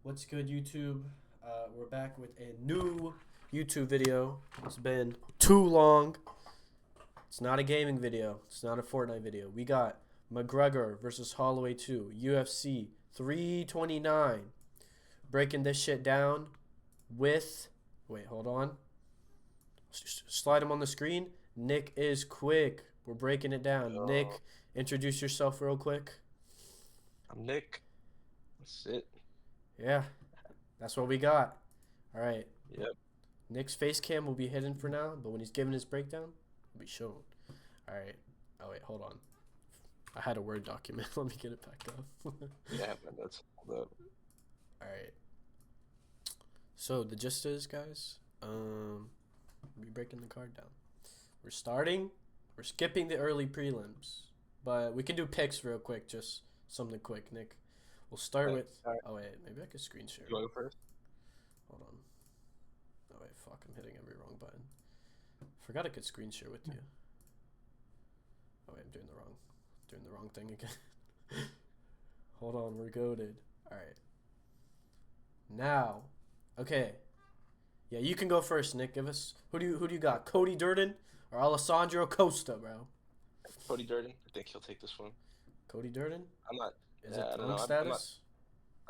What's good, YouTube? We're back with a new YouTube video. It's been too long. It's not a gaming video. It's not a Fortnite video. We got McGregor versus Holloway 2, UFC 329. Breaking this shit down with. Wait, hold on. Slide him on the screen. Nick is quick. We're breaking it down. Yo, Nick, introduce yourself real quick. I'm Nick. That's it. Yeah, that's what we got. All right. Yep. Nick's face cam will be hidden for now, but when he's giving his breakdown, it'll be shown. All right. Oh wait, hold on. I had a Word document. Let me get it back up. Yeah, man, that's hold up. All right. So the gist is, guys, we'll be breaking the card down. We're starting. We're skipping the early prelims, but we can do picks real quick. Just something quick, Nick. We'll start with. All right. Oh wait, maybe I could screen share. You want to go first? Hold on. Oh wait, fuck! I'm hitting every wrong button. Forgot I could screen share with you. Oh wait, I'm doing the wrong thing again. Hold on, we're goaded. All right. Now, okay. Yeah, you can go first, Nick. Give us who do you got? Cody Durden or Alessandro Costa, bro? Cody Durden. I think he'll take this one. Cody Durden? I'm not. Is Yeah, it I the don't know. unk I'm not. status?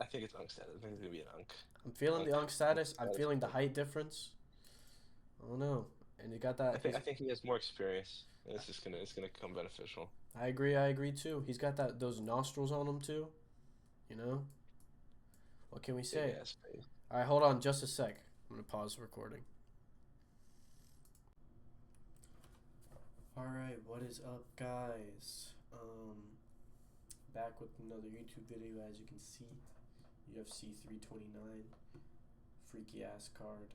I think it's unk status. I think it's gonna be an unk. I'm feeling Unk. the unk Unk status. I'm status. feeling the height difference. I don't know. And you got I that. think. I think he has more experience, and it's just gonna. It's gonna come beneficial. I agree. I agree too. He's got those nostrils on him too. You know. What can we Big say? ass face. All right, hold on just a sec. I'm gonna pause the recording. All right, what is up, guys? Back with another YouTube video. As you can see, UFC 329, freaky ass card.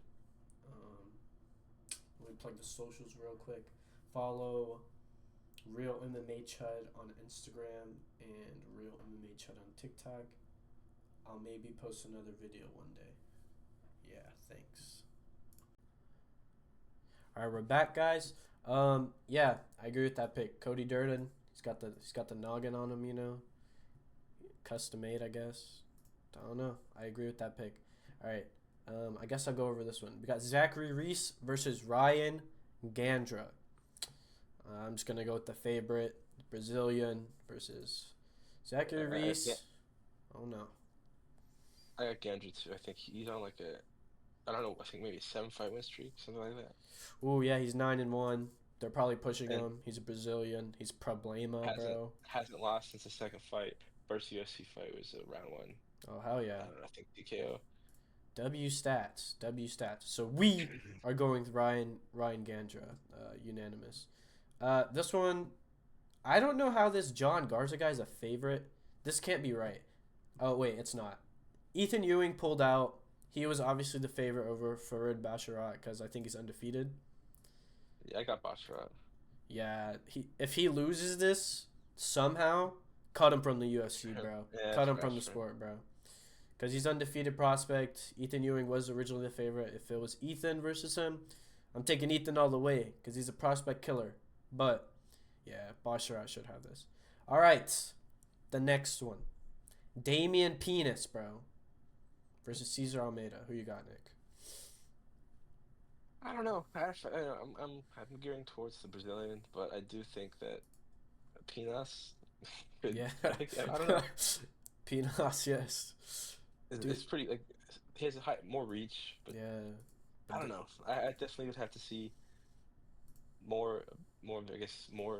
Let me plug the socials real quick. Follow Real MMA Chud on Instagram and Real MMA Chud on TikTok. I'll maybe post another video one day. Yeah, thanks. All right, we're back, guys. Yeah, I agree with that pick. Cody Durden. He's got the noggin on him, you know. Custom made, I guess. I don't know. I agree with that pick. All right. I guess I'll go over this one. We got Zachary Reese versus Ryan Gandra. I'm just gonna go with the favorite, Brazilian versus Zachary Yeah, Reese. Oh no. I got Gandhi too. I think he's on like a. I don't know. I think maybe a 7-fight win streak, something like that. Ooh, yeah, he's 9-1. They're probably pushing And him. He's a Brazilian. He's problema, hasn't bro. hasn't lost since the second fight. First UFC fight was round one. Oh hell I yeah. don't know. I think TKO. W stats. W stats. So we are going with Ryan Gandra, unanimous. This one, I don't know how this John Garza guy is a favorite. This can't be right. Oh wait, it's not. Ethan Ewing pulled out. He was obviously the favorite over Farid Basharat because I think he's undefeated. Yeah, I got Basharat. Yeah, if he loses this somehow, cut him from the UFC, bro. Yeah, Cut that's him fair, from the that's fair. sport, bro. Because he's undefeated prospect. Ethan Ewing was originally the favorite. If it was Ethan versus him, I'm taking Ethan all the way because he's a prospect killer. But yeah, Basharat should have this. All right, the next one, Damian Penis, bro, versus Cesar Almeida. Who you got, Nick? I don't know. I'm gearing towards the Brazilian, but I do think that Pinas could. Yeah, I don't know. Penis, yes, dude. It's pretty like he has a high, more reach, but Yeah, I but don't know. I definitely would have to see more more I guess more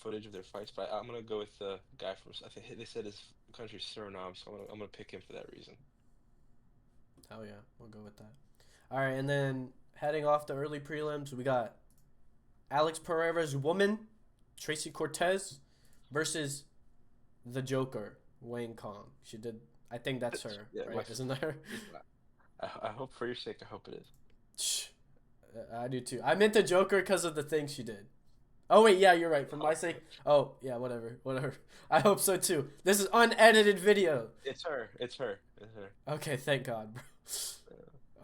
footage of their fights. But I'm gonna go with the guy from. I think they said his country's Suriname, so I'm gonna pick him for that reason. hell yeah, we'll go with that. All right, and then heading off the early prelims, we got Alex Pereira's woman, Tracy Cortez, versus the Joker, Wayne Kong. She did. I think that's her, Yeah, right? Isn't that her? I hope for your sake. I hope it is. I do too. I meant the Joker because of the things she did. Oh wait, yeah, you're right. For my sake. Oh yeah, whatever, whatever. I hope so too. This is unedited video. It's her. It's her. It's her. Okay, thank God, bro. Uh,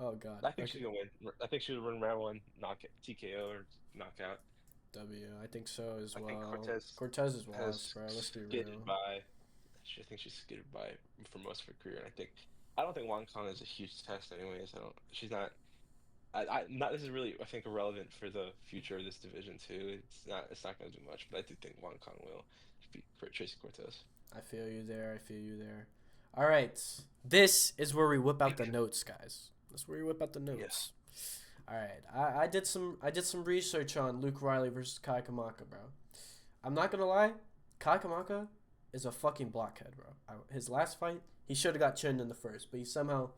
Oh God. I think Okay. she's gonna win. I think she'll win round one, knock TKO or knockout. W. I think so as I think well. Cortez Cortez is lost, has bro. Let's be skidded real. by. I think she's skidded by for most of her career. And I think I don't think Wong Kong is a huge test, anyways. I don't. She's not. Not. This is really, I think, irrelevant for the future of this division too. It's not. It's not going to do much, but I do think Wong Kong will beat Tracy Cortez. I feel you there. I feel you there. All right. This is where we whip out the notes, guys. This is where we whip out the Yeah. notes. All right. I did some research on Luke Riley versus Kai Kamaka, bro. I'm not gonna lie. Kai Kamaka is a fucking blockhead, bro. His last fight, he should have got chinned in the first, but he somehow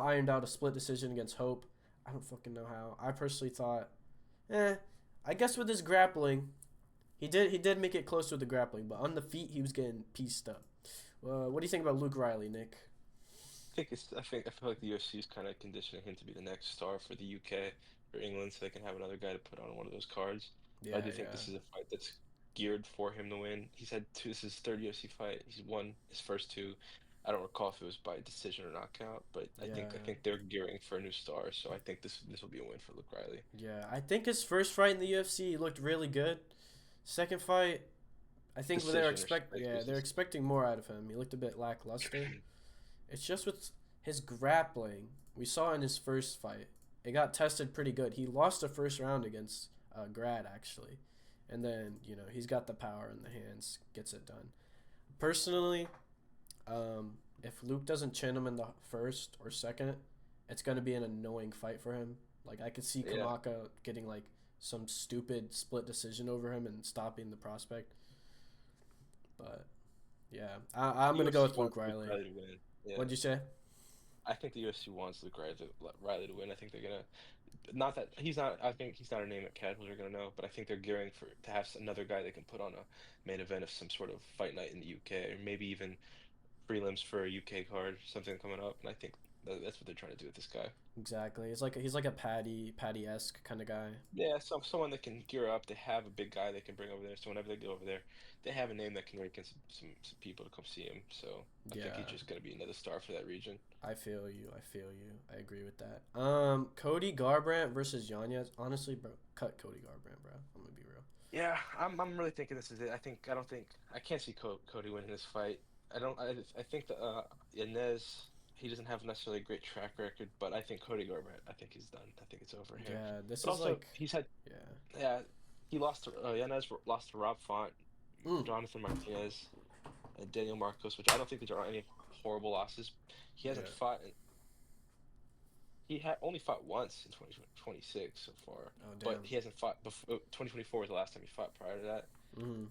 ironed out a split decision against Hope. I don't fucking know how. I personally thought, I guess with his grappling, he did make it close with the grappling, but on the feet he was getting pieced up. What do you think about Luke Riley, Nick? I feel like the UFC is kind of conditioning him to be the next star for the UK or England, so they can have another guy to put on one of those cards. But I Yeah, do think yeah, this is a fight that's geared for him to win. He's had two. This is his third UFC fight. He's won his first two. I don't recall if it was by decision or knockout, but yeah, I think they're gearing for a new star. So I think this will be a win for Luke Riley. yeah. I think his first fight in the UFC he looked really good. Second fight, I think Decision or split they're decision. expecting more out of him. He looked a bit lackluster. It's just with his grappling. We saw in his first fight, it got tested pretty good. He lost the first round against Grad actually, and then he's got the power in the hands, gets it done. Personally, if Luke doesn't chin him in the first or second, it's gonna be an annoying fight for him. Like I could see Yeah. Kamaka getting like some stupid split decision over him and stopping the prospect. But yeah, I'm gonna go UFC with Luke wants Luke Riley. Riley to win. Yeah. What'd you say? I think the UFC wants Riley to win. I think they're gonna. Not that he's not. I think he's not a name that casuals are gonna know, but I think they're gearing for to have another guy they can put on a main event of some sort of fight night in the UK, or maybe even prelims for a UK card, something coming up. And I think that's what they're trying to do with this guy. Exactly. He's like a Patty esque kind of guy. Yeah, someone that can gear up. They have a big guy they can bring over there. So whenever they go over there, they have a name that can rake in some people to come see him. So I think he's Yeah, just gonna be another star for that region. I feel you. I feel you. I agree with that. Cody Garbrandt versus Yanez. Honestly, bro, cut Cody Garbrandt, bro. I'm gonna be real. Yeah, I'm really thinking this is it. I don't think I can't see Cody winning this fight. I don't. I think that Yanez he doesn't have necessarily a great track record, but I think Cody Garbrandt. I think he's done. I think it's over him. Yeah, this But is also like, he's had yeah. yeah he lost to Yanez lost to Rob Font, Mm, Jonathan Martinez, and Daniel Marcos, which I don't think these are any horrible losses. He hasn't yeah. fought. He had only fought once in 2026 so far, Oh but damn. he hasn't fought before. 2024 was the last time he fought. Prior to that. Mm.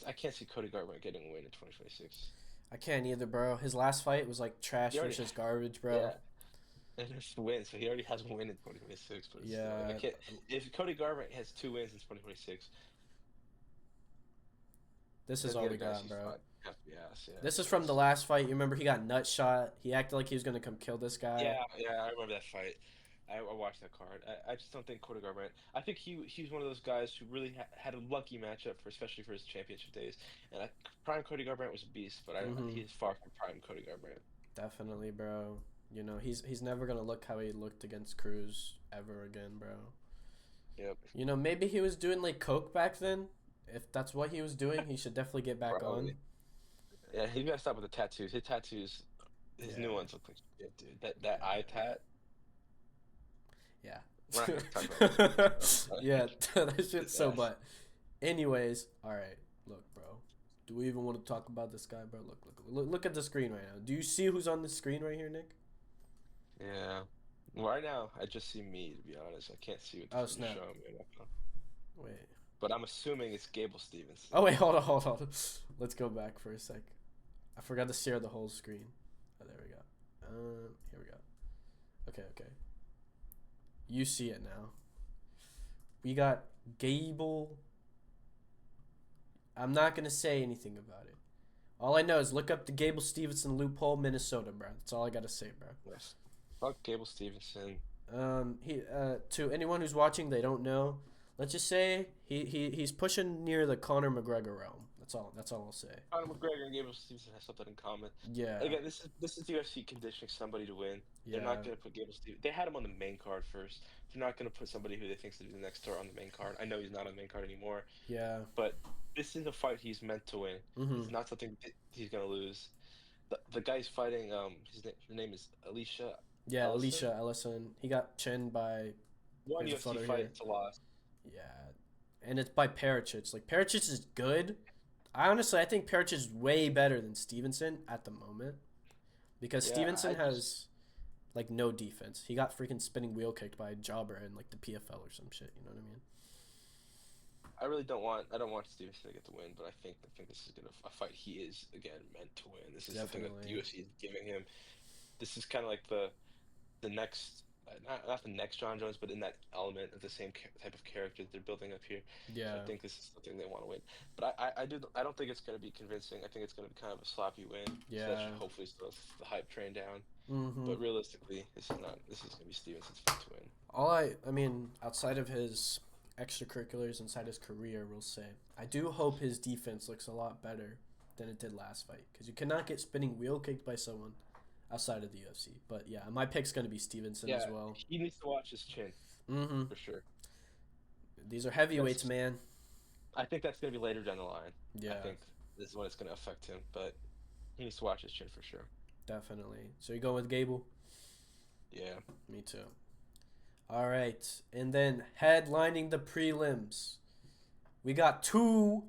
I can't see Cody Garbrandt getting a win in 2026. I can't either, bro. His last fight was like trash He already versus garbage, bro. yeah, and it's a win, so he already has a win in 2026. But it's still like I Yeah. can't. If Cody Garbrandt has two wins in 2026, This is then all the we other guys got, he's bro. fought have to be ass. Yeah, This is so from the it's last fight. You remember he got nut shot. He acted like he was gonna come kill this guy. yeah. I remember that fight. I watched that card. I just don't think Cody Garbrandt. I think he's one of those guys who really had a lucky matchup for especially for his championship days. And prime Cody Garbrandt was a beast, but Mm-hmm. he is far from prime Cody Garbrandt. Definitely, bro. He's never gonna look how he looked against Cruz ever again, bro. Yep, Maybe he was doing like coke back then. If that's what he was doing, he should definitely get back on. probably. Yeah, he got to stop with the tattoos. His new Yeah, ones look like shit, dude. That eye tat. yeah, We're not yeah. gonna talk about that too much, Yeah, that but shit's so. yes. But anyways, all right. Look, bro. Do we even want to talk about this guy, bro? Look at the screen right now. Do you see who's on the screen right here, Nick? Yeah. Right now, I just see me, to be honest. I can't see what Oh this is snap! showing me right now. Wait. But I'm assuming it's Gable Stevenson. Oh wait, hold on. Let's go back for a sec. I forgot to share the whole screen. Oh, there we go. Here we go. Okay. You see it now. We got Gable. I'm not gonna say anything about it. All I know is look up the Gable Stevenson loophole, Minnesota, bro. That's all I gotta say, bro. Yes. Fuck Gable Stevenson. He to anyone who's watching, they don't know. Let's just say he's pushing near the Conor McGregor realm. That's all I'll say. Conor McGregor and Gable Stevenson have something in common. Yeah, Again, this is the UFC conditioning somebody to win. They're yeah, not gonna put Gable Stevenson. They had him on the main card first. They're not gonna put somebody who they think's to be the next star on the main card. I know he's not on the main card anymore, yeah. but this is a fight he's meant to win. Mhm. It's not something that he's gonna lose. the guy's fighting. Her name is Alicia Yeah, Ellison. Alicia Ellison. He got chinned by. One Here's a UFC photo fight, here. it's a loss. Yeah, and it's by Pericic. Like Pericic is good. I think Pericic is way better than Stevenson at the moment because Yeah, Stevenson I just has like no defense. He got freaking spinning wheel kicked by a jobber in like the PFL or some shit. You know what I mean? I really I don't want Stevenson to get the win, but I think this is gonna a fight he is again meant to win. This is something that the Definitely. UFC is giving him. This is kind of like the next not the next John Jones, but in that element of the same type of character that they're building up here. So I Yeah. think this is something they want to win. But I don't think it's going to be convincing. I think it's going to be kind of a sloppy win. So that should Yeah. hopefully slow the hype train down. Mm-hmm. But realistically, this is going to be Stevenson's fight to win. I mean, outside of his extracurriculars inside his career, we'll say, I do hope his defense looks a lot better than it did last fight because you cannot get spinning wheel kicked by someone outside of the UFC. But yeah, my pick's gonna be Stevenson as Yeah, well. he needs to watch his chin Mm-hmm. for sure. These are heavyweights, That's man. I think that's going to be later down the line. I Yeah, think this is when it's going to affect him, but he needs to watch his chin for sure. definitely. So you going with Gable? Yeah. Me too. All right, and then headlining the prelims, we got two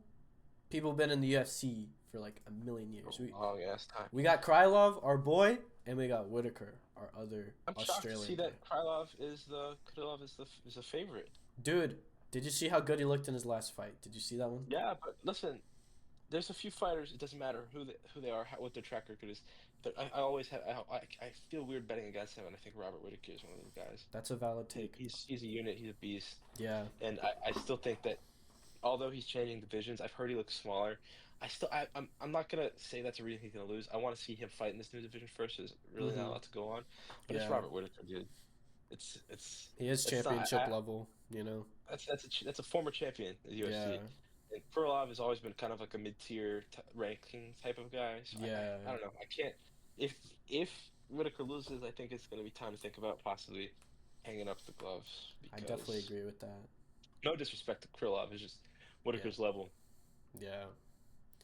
people been in the UFC for like a million years. A long ass time. We got Krylov, our boy, and we got Whitaker, our other I'm shocked to see Australian boy. that Krylov is the favorite. Dude, did you see how good he looked in his last fight? Did you see that one? Yeah, but listen, there's a few fighters. It doesn't matter who they are, what their track record is. But I always have I feel weird betting against him, and I think Robert Whitaker is one of those guys. That's a valid take. He's a unit. He's a beast, Yeah, and I still think that although he's changing divisions, I've heard he looks smaller. I'm not gonna say that's a reason he's gonna lose. I want to see him fight in this new division first. There's really not a mm-hmm. lot to go on, but it's Yeah. Robert Whitaker, dude. He is It's not. championship level, you know? That's a former champion in the Yeah, UFC. And Krylov has always been kind of like a mid-tier ranking type of guy. So yeah. I don't know. I can't. If if Whitaker loses, I think it's going to be time to think about possibly hanging up the gloves I definitely because agree with that. no disrespect to Krylov, it's just Yeah, Whitaker's level yeah.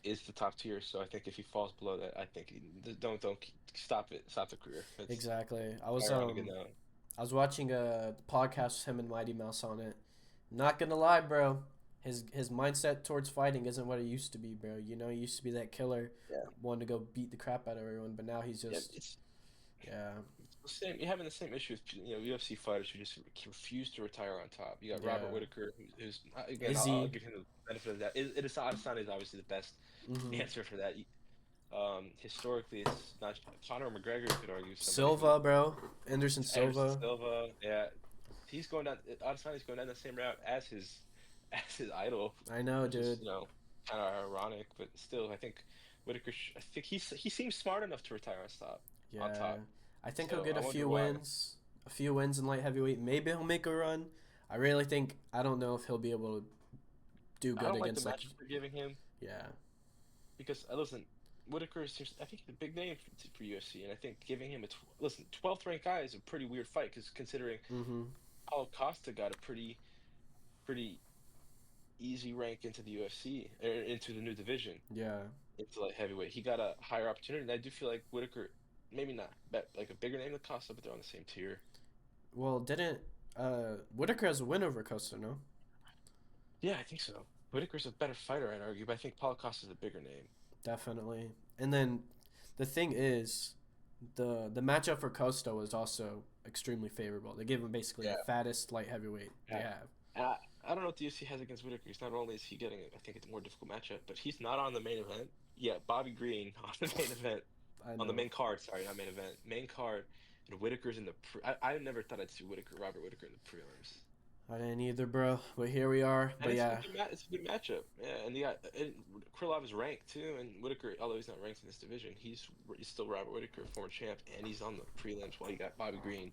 is the top tier. So I think if he falls below that, I think don't stop it. Stop the career. It's Exactly. ironic enough. I was watching a podcast with him and Mighty Mouse on it. Not gonna lie, bro. His mindset towards fighting isn't what it used to be, bro. You know, he used to be that killer, Yeah. wanting to go beat the crap out of everyone, but now he's Yeah, just it's yeah, the same. You're having the same issue with UFC fighters who just refuse to retire on top. You got Robert yeah. Whitaker, who's again I'll Izzy. give him the benefit of that. It is Adesanya is obviously the best Mm-hmm. answer for that. Historically, it's not Conor McGregor. You could argue somebody who Silva, bro. Anderson Anderson Silva. Silva. Yeah, he's going down. Adesanya's going down the same route as his idol, I know, which is dude. kind of ironic, but still, I think Whitaker. I think he seems smart enough to retire on top. On Yeah. top. I think he'll So get I a wonder few why. wins. A few wins in light heavyweight. Maybe he'll make a run. I don't know if he'll be able to do I good don't like the against like matchup they're giving him yeah. because listen, Whitaker seems I think he's a big name for UFC, and I think giving him listen 12th ranked guy is a pretty weird fight because considering Mm-hmm. Paulo Costa got a pretty easy rank into the UFC or into the new division Yeah. into light heavyweight. He got a higher opportunity, and I do feel like Whitaker maybe not like a bigger name than Costa, but they're on the same tier. Well, didn't Whitaker has a win over Costa, no? Yeah, I think so. Whitaker's a better fighter, I'd argue, but I think Paulo Costa's a bigger name. Definitely. And then the thing is, the matchup for Costa was also extremely favorable. They gave him basically the Yeah. fattest light heavyweight they Yeah. have. I don't know what the UFC has against Whitaker. He's not only is he getting, I think it's a more difficult matchup, but he's not on the main event. Yeah, Bobby Green on the main event, I on the know. main card. Sorry, not main event, main card. And Whitaker's in the. I never thought I'd see Robert Whitaker in the prelims. I didn't either, bro. But here we are. And But yeah, it's a good matchup. Yeah, and Krylov is ranked too, and Whitaker, although he's not ranked in this division, he's still Robert Whitaker, former champ, and he's on the prelims while you got Bobby Green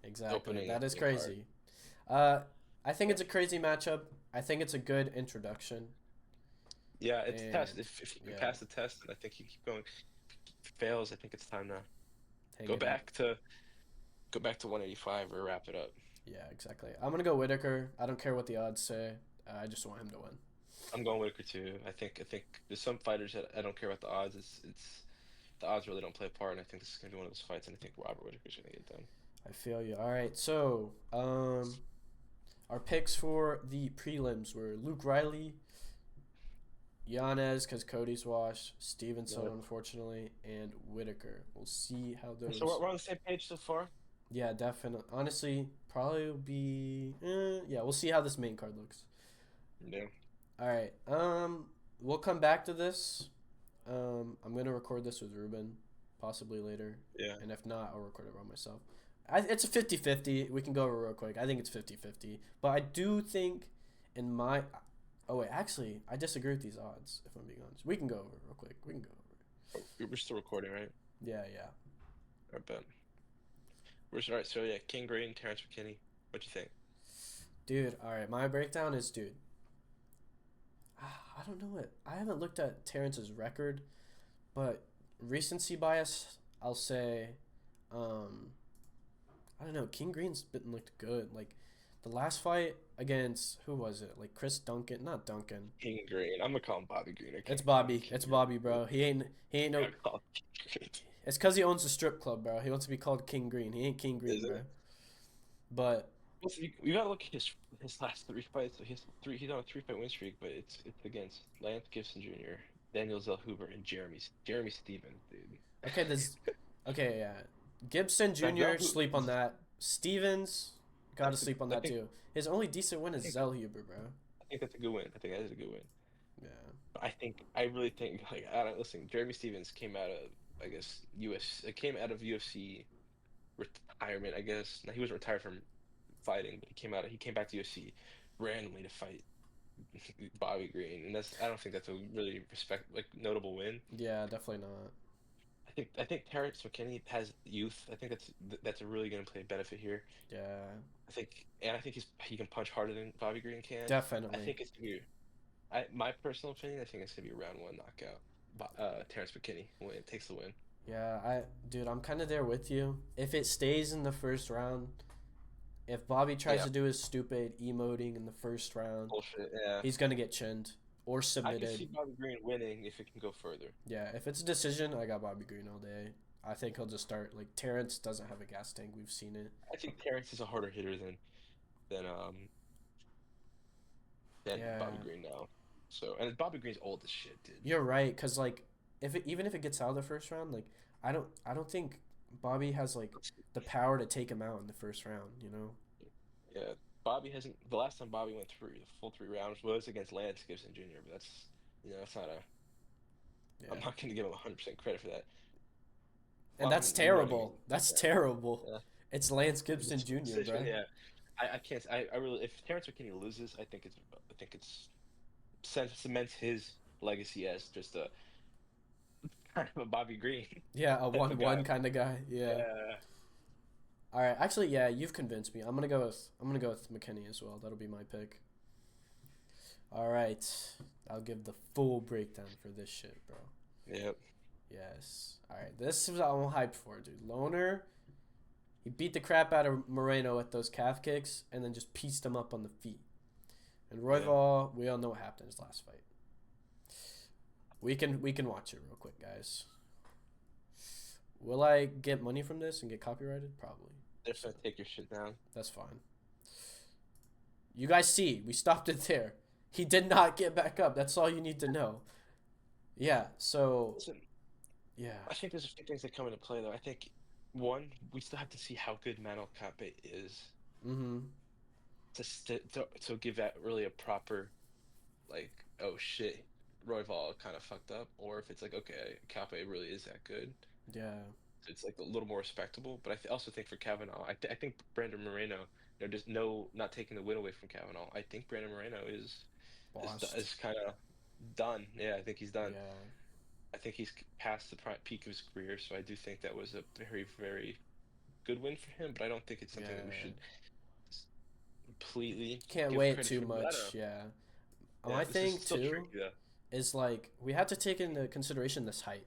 exactly. opening up That is the main card. crazy. Uh, I think it's a crazy matchup. I think it's a good introduction. Yeah, it's a test. And If you can yeah, pass the test, and I think you keep going. If it fails, I think it's time to hang go it up. back to go back to 185 or wrap it up. Yeah, exactly. I'm gonna go Whitaker. I don't care what the odds say. I just want him to win. I'm going Whitaker too. I think there's some fighters that I don't care about the odds. It's the odds really don't play a part, and I think this is gonna be one of those fights, and I think Robert Whitaker's gonna get done. I feel you. All right, so our picks for the prelims were Luke Riley, Yanez because Cody's washed, Stevenson Yep. unfortunately, and Whitaker. We'll see how So those. we're on the same page so far. Yeah, definitely. Honestly, probably will be. Yeah, we'll see how this main card looks. Yeah. All right. We'll come back to this. I'm gonna record this with Ruben, possibly later, Yeah. and if not, I'll record it by myself. It's a 50-50. We can go over real quick. I think it's 50-50. But I do think in my. Oh, wait. Actually, I disagree with these odds, if I'm being honest. We can go over it real quick. We can go over it. Oh, we're still recording, right? Yeah, yeah. I bet. All right. So yeah, King Green, Terrence McKinney. What you think? Dude, all right. My breakdown is, dude. I don't know it. I haven't looked at Terrence's record, but recency bias, I'll say, I don't know. King Green's been looked good. Like the last fight against who was it? Like Chris Duncan, not Duncan. King Green. I'm gonna call him Bobby Green. I It's can't call him Bobby. King It's Green. Bobby, bro. He ain't I no. gotta call him King Green. It's because he owns a strip club, bro. He wants to be called King Green. He ain't King Is Green, bro. it? But Well, so you gotta look at his last three fights. So he's on a 3-fight win streak, but it's against Lance Gibson Jr., Daniel Zellhuber, and Jeremy Stevens, dude. okay, this. Okay, yeah. Gibson Now Jr. sleep on that. Stevens gotta sleep on I that think too. His only decent win I is think Zellhuber, bro. I think that's a good win. I think that is a good win. Yeah. But I really think like I don't listen. Jeremy Stevens came out of I guess UFC. Came out of UFC retirement. I guess now he wasn't retired from fighting, but he came back to UFC randomly to fight Bobby Green, and I don't think that's a really notable win. Yeah, definitely not. I think Terrence McKinney has youth. I think that's a really going to play a benefit here. Yeah, I think he can punch harder than Bobby Green can. I definitely. think it's gonna be my personal opinion. I think it's gonna be a round one knockout. Terrence McKinney takes the win. Yeah, dude, I'm kind of there with you. If it stays in the first round, if Bobby tries Yeah, to do his stupid emoting in the first round, bullshit. Yeah, he's gonna get chinned or I can see submitted. Bobby Green winning if it can go further. Yeah, if it's a decision, I got Bobby Green all day. I think he'll just start like Terrence doesn't have a gas tank. We've seen it. I think Terrence is a harder hitter than Yeah, Bobby Green now. So and Bobby Green's old as shit, dude. you're right. Cause like, even if it gets out of the first round, like I don't think Bobby has like the power to take him out in the first round. You know? Yeah, Bobby hasn't. The last time Bobby went through the full 3 rounds was against Lance Gibson Jr. But that's not a. I'm Yeah. not going to give him 100% credit for that. And Well, that's you know what I mean. terrible. That's Yeah, terrible. yeah. It's Lance It's Gibson a Jr., decision. bro. Yeah, I can't. I really. If Terrence McKinney loses, I think it's cements his legacy as just a kind of a Bobby Green Yeah, a type of guy. 1-1 kind of guy. Yeah. Yeah. All right. Actually, yeah, you've convinced me. I'm gonna go with McKinney as well. That'll be my pick. All right. I'll give the full breakdown for this shit, bro. Yep. Yes. All right. This is what I'm hyped for, dude. Loner, he beat the crap out of Moreno with those calf kicks and then just pieced him up on the feet. And Yeah. Royval, we all know what happened his last fight. We can watch it real quick, guys. Will I get money from this and get copyrighted? Probably. Just gonna take your shit down. That's fine. You guys see, we stopped it there. He did not get back up. That's all you need to know. Yeah, so Listen, yeah. I think there's a few things that come into play though. I think one, we still have to see how good Manel Kape is Mm-hmm. to give that really a proper like, oh shit, Royval kind of fucked up, or if it's like, okay, Kape really is that good. Yeah. It's like a little more respectable. But also think for Kavanaugh, I think Brandon Moreno, just not taking the win away from Kavanaugh. I think Brandon Moreno Lost. is kind of done. Yeah, I think he's done. Yeah. I think he's past the peak of his career, so I do think that was a very, very good win for him. But I don't think it's something that we Yeah. should completely Can't give wait credit too for. I don't know. much. Yeah. Yeah, My this is thing still too tricky though. is like we have to take into consideration this height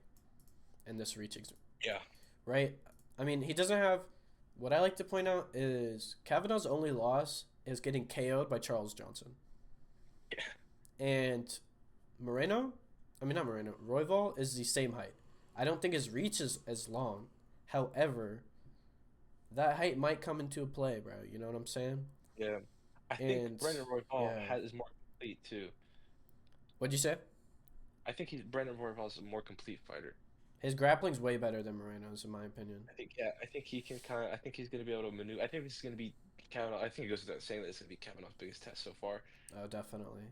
and this reach, Yeah, right? I mean, he doesn't have. What I like to point out is Kavanaugh's only loss is getting KO'd by Charles Johnson, yeah, and Moreno. I mean, not Moreno. Royval is the same height. I don't think his reach is as long. However, that height might come into play, bro. You know what I'm saying? Yeah. I think And Brendan Royval yeah, has is more complete too. what'd you say? I think he's Brendan Royval is a more complete fighter. His grappling's way better than Moreno's, in my opinion. I think yeah, I think he can kind of. I think he's going to be able to maneuver. I think this is going to be Kavanaugh. I think it goes without saying that it's going to be Kavanaugh's biggest test so far. Oh, definitely.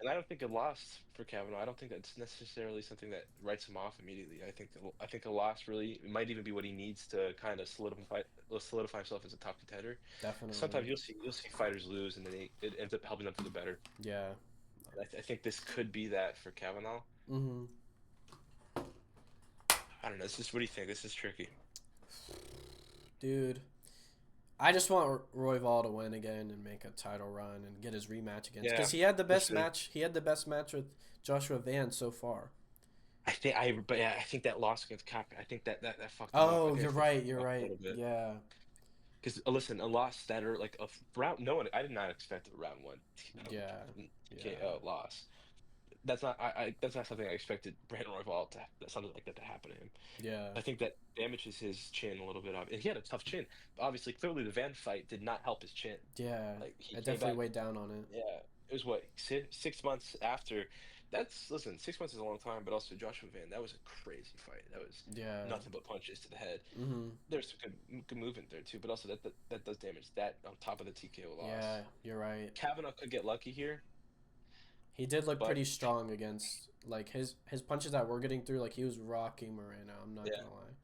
And I don't think a loss for Kavanaugh. I don't think that's necessarily something that writes him off immediately. I think a loss really might even be what he needs to kind of solidify himself as a top contender. Sometimes Definitely. you'll see fighters lose, and then it ends up helping them for the better. Yeah. And I think this could be that for Kavanaugh. Mm-hmm. I don't know. This is what do you think? This is tricky. Dude, I just want Royval to win again and make a title run and get his rematch against Yeah, because he had the for best sure. match. He had the best match with Joshua Van so far. But yeah, I think that loss against Cap, I think that fucked him up. I Oh, think you're that fucked right. him You're up a right. little bit. Yeah. Because listen, a loss that are like a round. No one, I did not expect a round one Yeah. Yeah. TKO loss. That's not something I expected Brandon Royval to something like that to happen to him. Yeah. I think that damages his chin a little bit. And he had a tough chin. Obviously, clearly the Van fight did not help his chin. Yeah. Like he It came definitely back. weighed down on it. Yeah, it was what 6 months after. That's listen, 6 months is a long time, but also Joshua Van, that was a crazy fight. That was Yeah. nothing but punches to the head. Mm-hmm. There's some good movement there too, but also that does damage. That on top of the TKO Yeah. loss, You're right. Kavanaugh could get lucky here, He did look but pretty strong against like his punches that were getting through. Like he was rocking Moreno. I'm not yeah. gonna lie.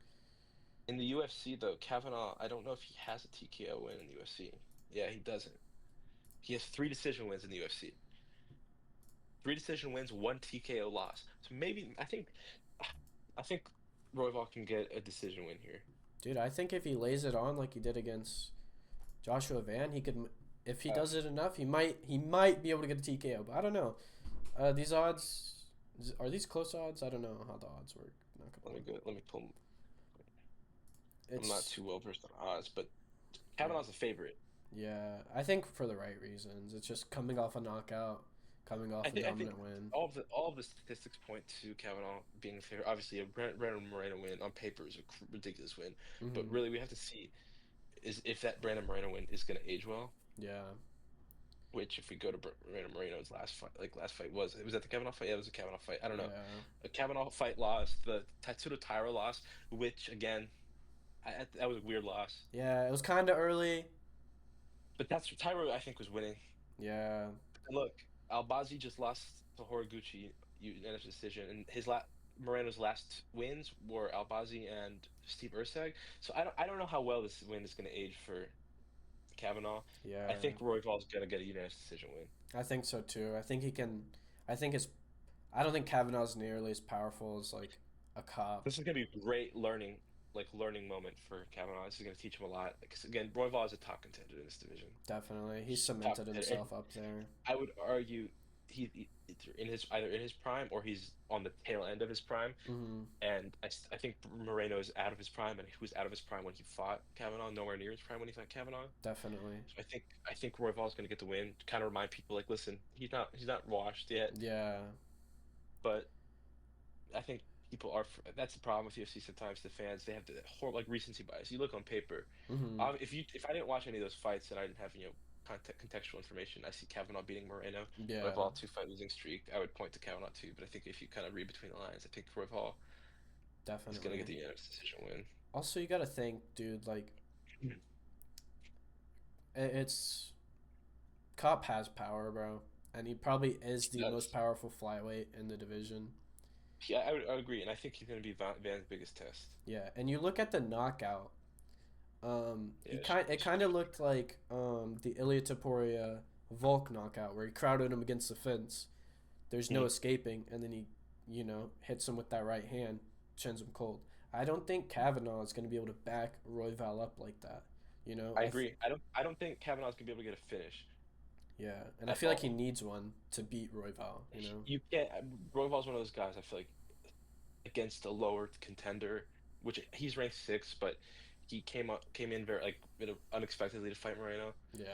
In the UFC though, Kavanaugh, I don't know if he has a TKO win in the UFC. Yeah, he doesn't. He has three decision wins in the UFC. Three decision wins, one TKO loss. So maybe I think Royval can get a decision win here. Dude, I think if he lays it on like he did against Joshua Van, he could. If he Uh, does it enough, he might be able to get a TKO. But I don't know. These odds are these close odds? I don't know how the odds work. Not gonna lie. let me pull. I'm not It's too well versed on odds, but yeah, Kavanaugh's a favorite. yeah. I think for the right reasons. It's just coming off a knockout, coming off a I think dominant win. all of the statistics point to Kavanaugh being a favorite. Obviously, a Brandon Moreno win on paper is a ridiculous win, but Hmm. really we have to see is if that Brandon Moreno win is going to age well. Yeah, Which, if we go to Brandon Moreno's last fight was that the Kavanaugh fight? Yeah, it was a Kavanaugh fight. I don't know. yeah, A Kavanaugh fight lost. The Tatsuto Taira loss, which again, that was a weird loss. yeah. It was kind of early. But that's Taira. I think was winning. Yeah, And look, Albazi just lost to Horiguchi unanimous decision, and Moreno's last wins were Albazi and Steve Ursag. So I don't know how well this win is going to age for Kavanaugh. I yeah. think Royval's going to get a unanimous decision win. I think so too. I think he can. I think it's. I don't think Kavanaugh's nearly as powerful as like a cop. This is going to be a great learning moment for Kavanaugh. This is going to teach him a lot. Because again, Royval is a top contender in this division. Definitely, he's He's a top cemented contender, and himself up there. I would argue he either in his prime or he's on the tail end of his prime. Hmm. And I think Moreno is out of his prime, and he was out of his prime when he fought Kavanaugh, nowhere near his prime when he fought Kavanaugh. Definitely. So I think Royval's going to get the win. To kind of remind people, like, listen, he's not washed yet, Yeah. but I think people are. That's the problem with UFC. Sometimes the fans they have the horrible like recency bias. You look on paper. Hmm. If I didn't watch any of those fights and I didn't have contextual information, I see Kavanaugh beating Moreno. Yeah. Royval 2 fight losing streak. I would point to Kavanaugh too, but I think if you kind of read between the lines, I think Royval is going to get Definitely. the unanimous decision win. Also, you gotta think, dude. Like, it's Cop has power, bro, and he probably is He the most does. powerful flyweight in the division. Yeah, I would agree, and I think he's going to be Van's biggest test. Yeah, and you look at the knockout. Yeah, It kind of looked like the Ilya Taporia Volk knockout where he crowded him against the fence. There's no mhm. escaping, and then he, hits him with that right hand, chins him cold. I don't think Kavanaugh is going to be able to back Royval up like that. I agree. I don't think Kavanaugh's going to be able to get a finish Yeah, and I at feel like he all. needs one to beat Royval. You can't. Royval's one of those guys. I feel like against a lower contender, which he's ranked six, but he came in very unexpectedly to fight Moreno. Yeah,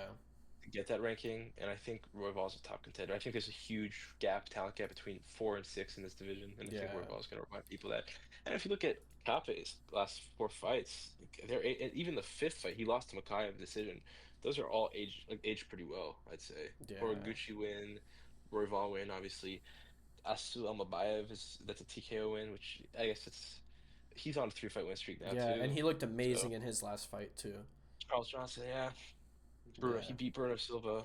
get that ranking, and I think Royval's a top contender. I think there's a huge talent gap between 4 and 6 in this division, and I think Yeah, Royval's going to remind people that. And if you look at Kape's last 4 fights, and even the fifth fight, he lost to Makai of decision. Those are all aged pretty well, I'd say. yeah, Horiguchi win, Royval win, obviously. Asu Almabayev that's a TKO win, which I guess he's on a 3 fight win streak now yeah. And too. he looked So amazing in his last fight too. Charles Johnson, yeah, he Yeah, beat Bruno Silva.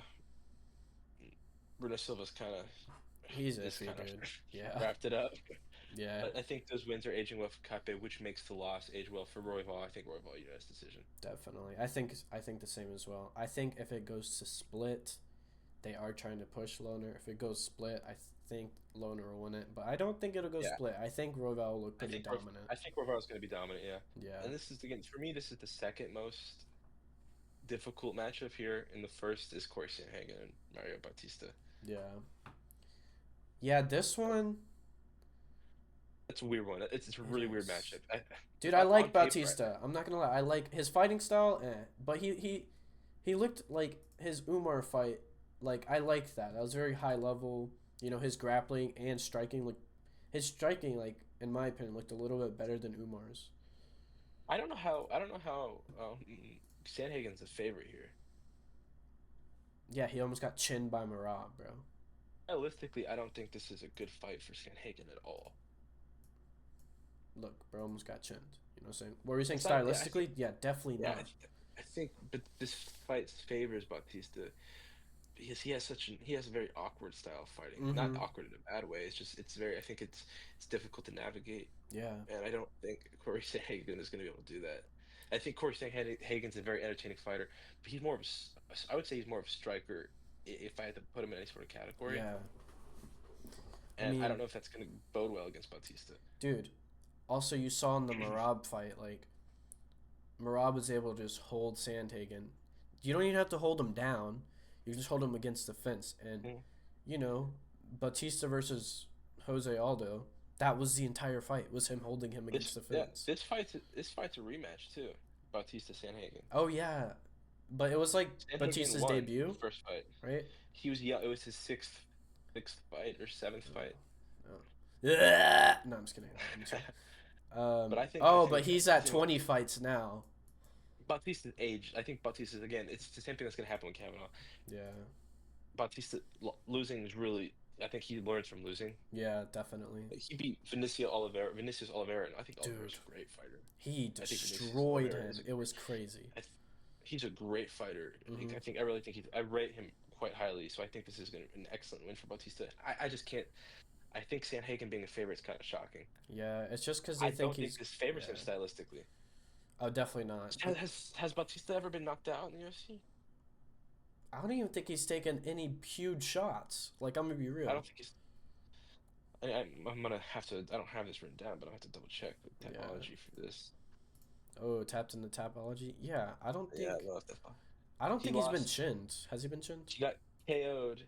Bruno Silva's kind of he's just iffy, kind of dude. Yeah, wrapped it up. yeah, But I think those wins are aging well for Kape, which makes the loss age well for Royval. I think Royval unanimous decision. definitely. I think the same as well. I think if it goes to split, they are trying to push Loner. If it goes split, I think Loner will win it. But I don't think it'll go Yeah, split. I think Royval will look I pretty think dominant. I think Royval is going to be dominant. Yeah, Yeah, and this is again for me. This is the second most difficult matchup here, and the first is Corey Sandhagen and Mario Bautista. yeah, yeah. This one, That's a weird one. It's a it really weird is. matchup. Dude, I On like paper, Bautista. I'm not gonna lie. I like his fighting style, but he looked like his Umar fight. Like I liked that. That was very high level. You know, his grappling and striking. Like his striking, like in my opinion, looked a little bit better than Umar's. I don't know how Sandhagen's a favorite here. Yeah, he almost got chinned by Marab, bro. Realistically, I don't think this is a good fight for Sandhagen at all. Look, bro, almost got chinned. You know what I'm saying? What were you saying It's not. Yeah, I think. stylistically? Yeah, definitely Yeah, not. I think. But this fight favors Bautista because he has a very awkward style of fighting. Not Mm-hmm. awkward in a bad way. It's just it's very. I think it's difficult to navigate, Yeah. and I don't think Corey Sandhagen is going to be able to do that. I think Corey Sandhagen's a very entertaining fighter, but he's more of I would say he's more of a striker if I had to put him in any sort of category. Yeah. I And I don't mean, know if that's going to bode well against Bautista. dude. Also, you saw in the Marab fight, like Marab was able to just hold Sandhagen. You don't even have to hold him down. You just hold him against the fence. And, Mm. you know, Batista versus Jose Aldo, that was the entire fight, was him holding him against the fence. This fight's a rematch too. Bautista Sanhagen. Oh, yeah. But it was like Sanhagen Batista's won the debut, first fight. right? He was young. It was his sixth fight or seventh fight. Oh. Yeah. No, I'm just kidding. I'm just kidding. But I Oh, but think he's at 20 fights now. Bautista's age. I think Bautista's again. It's the same thing that's gonna happen with Kavanaugh. Yeah. Bautista losing is really. I think he learns from losing. Yeah, definitely. Like, he beat Vinicius Oliveira, and I think Oliveira's Dude, a great fighter. he I think Vinicius destroyed Oliveira him. is a It great. was crazy. I th- he's a great fighter. Hmm. I really think I rate him quite highly. So I think this is going to be an excellent win for Bautista. I just can't. I think Sanhagen being a favorite is kind of shocking. Yeah, it's just because I they think don't think he's. this favors him Yeah. stylistically. Oh, definitely not. Has Bautista ever been knocked out in the UFC? I don't even think he's taken any huge shots. Like, I'm gonna be I real. don't think he's. I'm gonna have to. I don't have this written down, but I have to double check the Yeah. typology for this. Oh, tapped in the tapology. Yeah, I don't Yeah, think. no, if I don't he think he's been lost. chinned. Has he been chinned? He got KO'd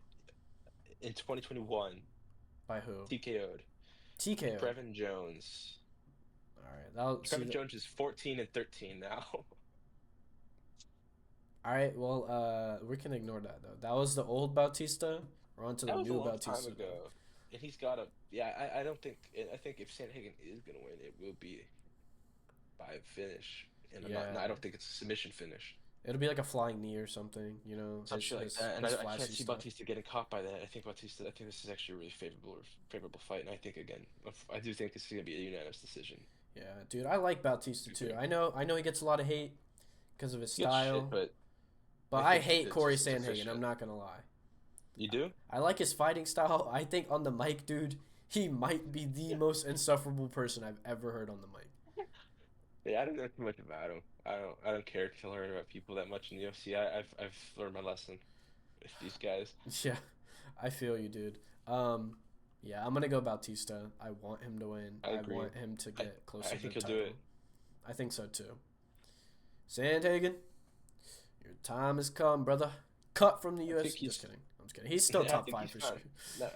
in 2021. By who? TKO'd. TKO. Trevin Jones. All right. That'll see. Trevin Jones is 14-13 now. All right. Well, we can ignore that though. That was the old Bautista. We're on to the That was a new long time Bautista now. ago. And he's got a yeah. I don't think. I think if Sandhagen is gonna win, it will be by a finish. And Yeah. I don't think it's a submission finish. It'll be like a flying knee or something. You know, Some shit like that. And his I can't flashy see stuff. Bautista getting caught by that. I think this is actually a really favorable fight. And I think again, I do think this is gonna be a unanimous decision. Yeah, dude, I like Bautista too. Okay. I know he gets a lot of hate because of his He gets shit, style, but but I I think hate Corey it's Sandhagen. I'm efficient. not gonna lie. You do? I like his fighting style. I think on the mic, dude, he might be the most insufferable person I've ever heard on the mic. Yeah, I don't know too much about him. I don't care to learn about people that much in the UFC. I've learned my lesson with these guys. Yeah, I feel you, dude. Yeah, I'm gonna go Bautista. I want him to win. I I agree. want him to I get closer I to the think he'll title. do it. I think so too. Sandhagen, your time has come, brother. Cut from the I UFC. think he's Just kidding. I'm just kidding. He's still yeah, top five for sure.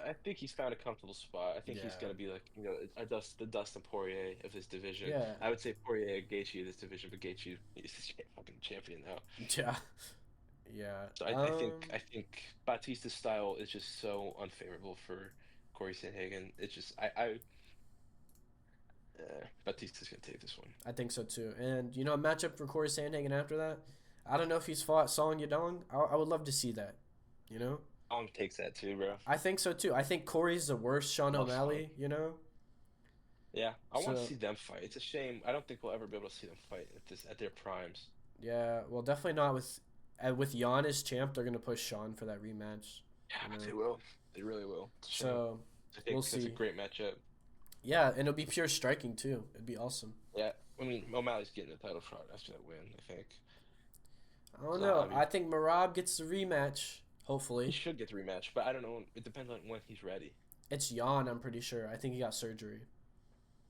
I think he's found a comfortable spot. I think he's Yeah. gonna be like the Dustin Poirier of this division. Yeah. I would say Poirier Gaethje of this division, but Gaethje is the fucking champion now. Yeah. Yeah. So I think Batista's style is just so unfavorable for Corey Sandhagen. It's just Batista's gonna take this one. I think so too. And a matchup for Corey Sandhagen after that. I don't know if he's fought Song Yadong. I would love to see that. You know. Song takes that too, bro. I think so too. I think Corey's the worst Sean Love Song. O'Malley. You know. Yeah, I want to So see them fight. It's a shame. I don't think we'll ever be able to see them fight at their primes. yeah, well, definitely not with Jan as champ. They're gonna push Sean for that rematch. Yeah, You know. they will. They really will. It's a shame. So I we'll think that's a see. great matchup. Yeah, and it'll be pure striking too. It'd be awesome. Yeah, I mean O'Malley's getting the title shot after that win. I think. I don't 'Cause, know. I I mean, think Marab gets the rematch. he Hopefully, should get the rematch, but I don't know. It depends on when he's ready. it's Jan. I'm pretty sure. I think he got surgery.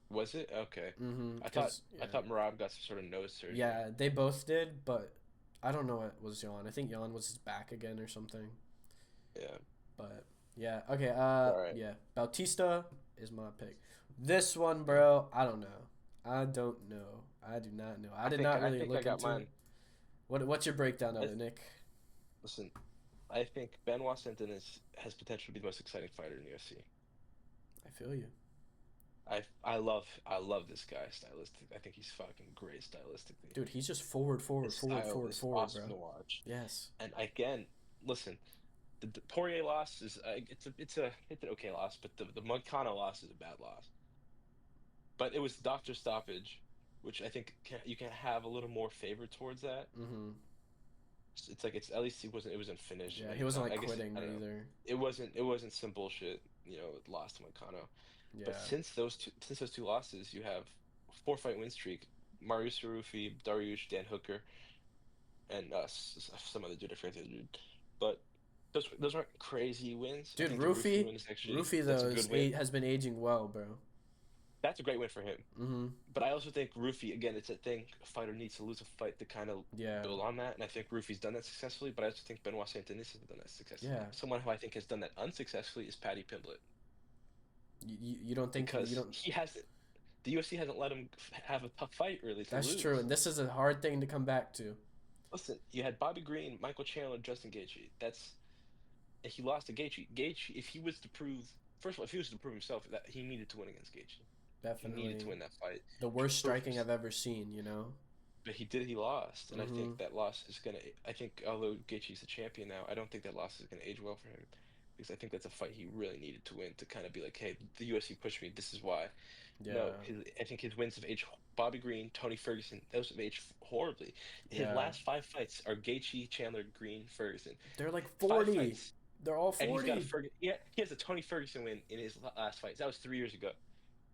Was it? Okay. Mm-hmm. I thought Because I thought Marab got some sort of nose surgery. yeah, they both did, but I don't know what was Jan. I think Jan was his back again or something. Yeah. But yeah, okay. All right. Yeah, Bautista is my pick. This one, bro, I don't know. I don't know. I do not know. I I did think not I really think I look got into mine. it. What's your breakdown of I, it, Nick? listen, I think Benoit Saint has potential to be the most exciting fighter in the UFC. I feel you. I love this guy stylistic. I think he's fucking great stylistically. Dude, he's just forward, forward, His forward, style forward, is forward, awesome bro. to watch. Yes. And again, listen, the Poirier loss is it's an okay loss, but the Moicano loss is a bad loss. But it was doctor stoppage, which I think you can have a little more favor towards that. Mm-hmm. It's like it's at least it wasn't finished, Yeah, he and wasn't like I guess quitting I don't know. either. It wasn't some bullshit, lost to Moicano. But Yeah. since those two losses, you have four-fight win streak. Marius Sarufi, Dariush, Dan Hooker, and some other dude. I forget the other dude. But those aren't crazy wins. I Dude, think the Rufi Roofy, win is actually Roofy that's a though good win. has been aging well, bro. That's a great win for him. Mm-hmm. But I also think Rufi, again, it's a thing. A fighter needs to lose a fight to kind of Yeah. build on that, and I think Rufi's done that successfully. But I also think Benoit Saint-Denis has done that successfully. Yeah. Someone who I think has done that unsuccessfully is Paddy Pimblett You don't think you because don't. he hasn't. The UFC hasn't let him have a tough fight really to That's true, lose. and this is a hard thing to come back to. Listen, you had Bobby Green, Michael Chandler, Justin Gaethje. And he lost to Gaethje. Gaethje, if he was to prove, first of all, if he was to prove himself, that he needed to win against Gaethje. He needed to Definitely win that fight the to worst prove striking himself. I've ever seen. But he did. He lost, and I Mm-hmm. think that loss is gonna. I think although Gaethje's the champion now, I don't think that loss is gonna age well for him, because I think that's a fight he really needed to win to kind of be like, hey, the UFC pushed me. This is why. No, Yeah. I think his wins have aged. Bobby Green, Tony Ferguson, those have aged horribly. His Yeah. last five fights are Gaethje, Chandler, Green, Ferguson. They're like Five 40. fights, They're all and he's got a 40. Ferguson. He has a Tony Ferguson win in his last fights. That was 3 years ago,